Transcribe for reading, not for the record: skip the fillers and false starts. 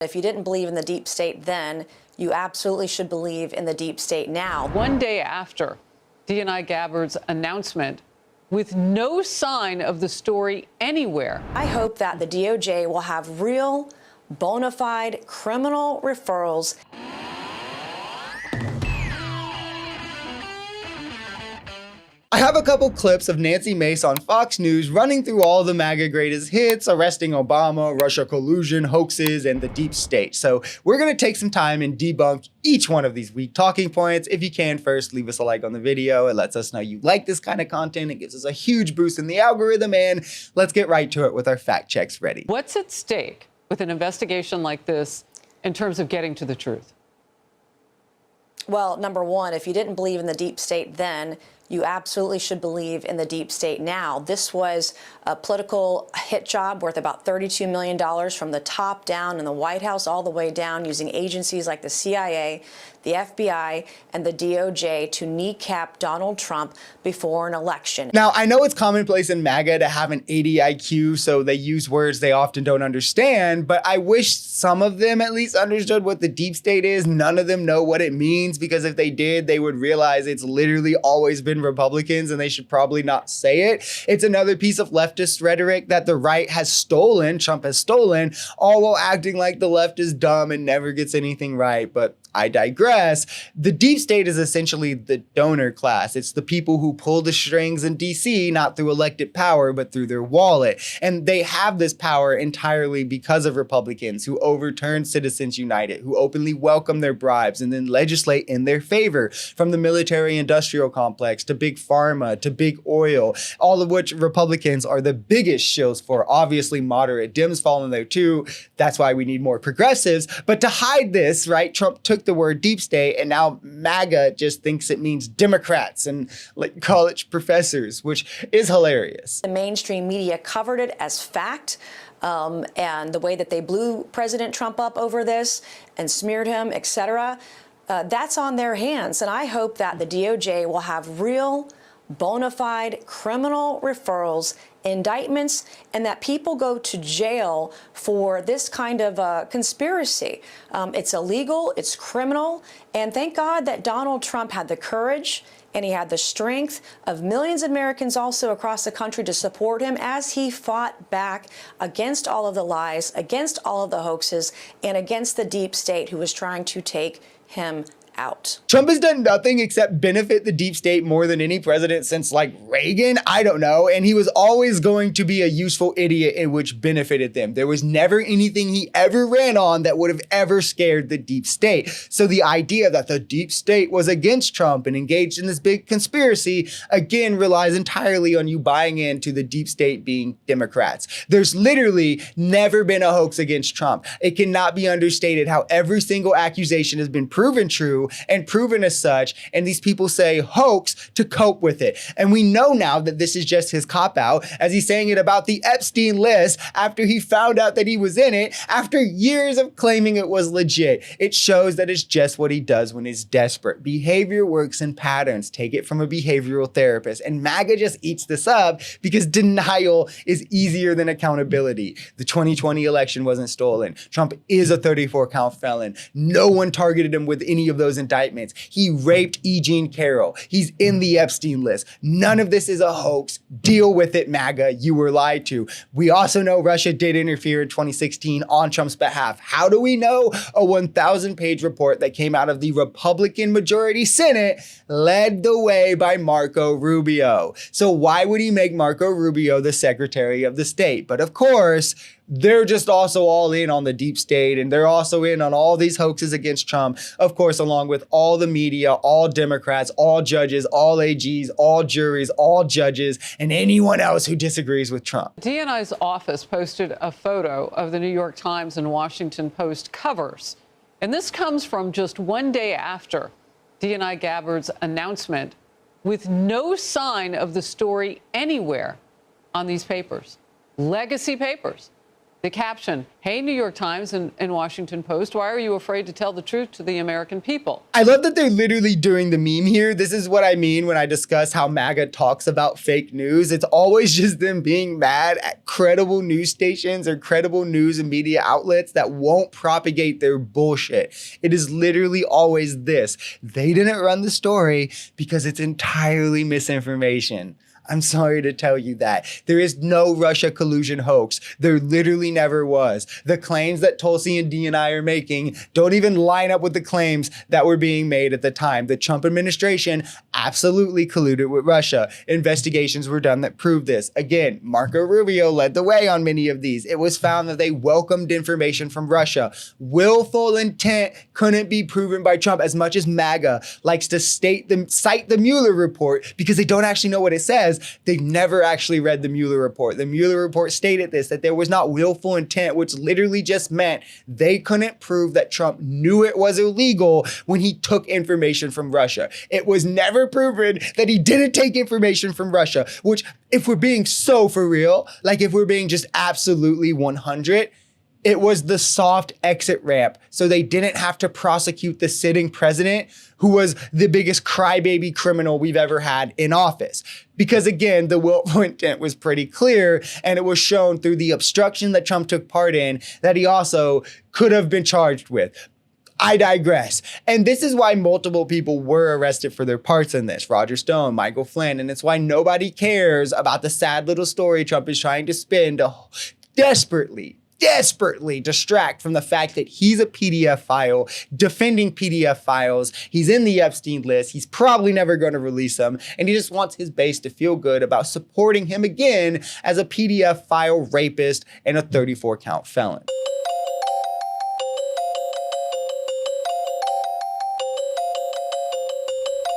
If you didn't believe in the deep state then, you absolutely should believe in the deep state now. One day after DNI Gabbard's announcement, with no sign of the story anywhere. I hope that the DOJ will have real, bona fide criminal referrals. I have a couple clips of Nancy Mace on Fox News running through all the MAGA greatest hits, arresting Obama, Russia collusion, hoaxes, and the deep state. So we're going to take some time and debunk each one of these weak talking points. If you can, first leave us a like on the video. It lets us know you like this kind of content. It gives us a huge boost in the algorithm, and let's get right to it with our fact checks ready. What's at stake with an investigation like this in terms of getting to the truth? Well, number one, if you didn't believe in the deep state then, you absolutely should believe in the deep state now. This was a political hit job worth about $32 million from the top down in the White House all the way down, using agencies like the CIA, the FBI, and the DOJ to kneecap Donald Trump before an election. Now, I know it's commonplace in MAGA to have an 80 IQ, so they use words they often don't understand, but I wish some of them at least understood what the deep state is. None of them know what it means, because if they did, they would realize it's literally always been Republicans, and they should probably not say it. It's another piece of leftist rhetoric that the right has stolen, Trump has stolen, all while acting like the left is dumb and never gets anything right. But I digress. The deep state is essentially the donor class. It's the people who pull the strings in DC, not through elected power, but through their wallet. And they have this power entirely because of Republicans who overturn Citizens United, who openly welcome their bribes and then legislate in their favor, from the military-industrial complex to big pharma to big oil, all of which Republicans are the biggest shills for. Obviously, moderate Dems fall in there too. That's why we need more progressives. But to hide this, right, Trump took the word deep state, and now MAGA just thinks it means Democrats and like college professors, which is hilarious. The mainstream media covered it as fact, and the way that they blew President Trump up over this and smeared him, etc., that's on their hands. And I hope that the DOJ will have real, bona fide criminal referrals, indictments, and that people go to jail for this kind of conspiracy. It's illegal, it's criminal, and thank God that Donald Trump had the courage and he had the strength of millions of Americans also across the country to support him as he fought back against all of the lies, against all of the hoaxes, and against the deep state who was trying to take him out. Trump has done nothing except benefit the deep state more than any president since like Reagan, I don't know, and he was always going to be a useful idiot in which benefited them. There was never anything he ever ran on that would have ever scared the deep state. So the idea that the deep state was against Trump and engaged in this big conspiracy, again, relies entirely on you buying into the deep state being Democrats. There's literally never been a hoax against Trump. It cannot be understated how every single accusation has been proven true and proven as such, and these people say hoax to cope with it. And we know now that this is just his cop-out, as he's saying it about the Epstein list after he found out that he was in it, after years of claiming it was legit. It shows that it's just what he does when he's desperate. Behavior works in patterns. Take it from a behavioral therapist. And MAGA just eats this up because denial is easier than accountability. The 2020 election wasn't stolen. Trump is a 34-count felon. No one targeted him with any of those indictments. He raped E. Jean Carroll. He's in the Epstein list. None of this is a hoax. Deal with it, MAGA. You were lied to. We also know Russia did interfere in 2016 on Trump's behalf. How do we know? A 1,000-page report that came out of the Republican majority Senate, led the way by Marco Rubio. So why would he make Marco Rubio the Secretary of the State? But of course, they're just also all in on the deep state, and they're also in on all these hoaxes against Trump, of course, along with all the media, all Democrats, all judges, all AGs, all juries, all judges, and anyone else who disagrees with Trump. DNI's office posted a photo of the New York Times and Washington Post covers, and this comes from just one day after DNI Gabbard's announcement, with no sign of the story anywhere on these papers, legacy papers. The caption, "Hey, New York Times and Washington Post, why are you afraid to tell the truth to the American people?" I love that they're literally doing the meme here. This is what I mean when I discuss how MAGA talks about fake news. It's always just them being mad at credible news stations or credible news and media outlets that won't propagate their bullshit. It is literally always this. They didn't run the story because it's entirely misinformation. I'm sorry to tell you that. There is no Russia collusion hoax. There literally never was. The claims that Tulsi and D and I are making don't even line up with the claims that were being made at the time. The Trump administration absolutely colluded with Russia. Investigations were done that proved this. Again, Marco Rubio led the way on many of these. It was found that they welcomed information from Russia. Willful intent couldn't be proven by Trump, as much as MAGA likes to cite the Mueller report because they don't actually know what it says. They've never actually read the Mueller report. The Mueller report stated this, that there was not willful intent, which literally just meant they couldn't prove that Trump knew it was illegal when he took information from Russia. It was never proven that he didn't take information from Russia, which, if we're being so for real, like if we're being just absolutely 100, it was the soft exit ramp, so they didn't have to prosecute the sitting president, who was the biggest crybaby criminal we've ever had in office. Because again, the willful intent was pretty clear, and it was shown through the obstruction that Trump took part in that he also could have been charged with. I digress. And this is why multiple people were arrested for their parts in this. Roger Stone, Michael Flynn, and it's why nobody cares about the sad little story Trump is trying to spin to desperately distract from the fact that he's a PDF file, defending PDF files. He's in the Epstein list. He's probably never going to release them. And he just wants his base to feel good about supporting him again as a PDF file rapist and a 34 count felon.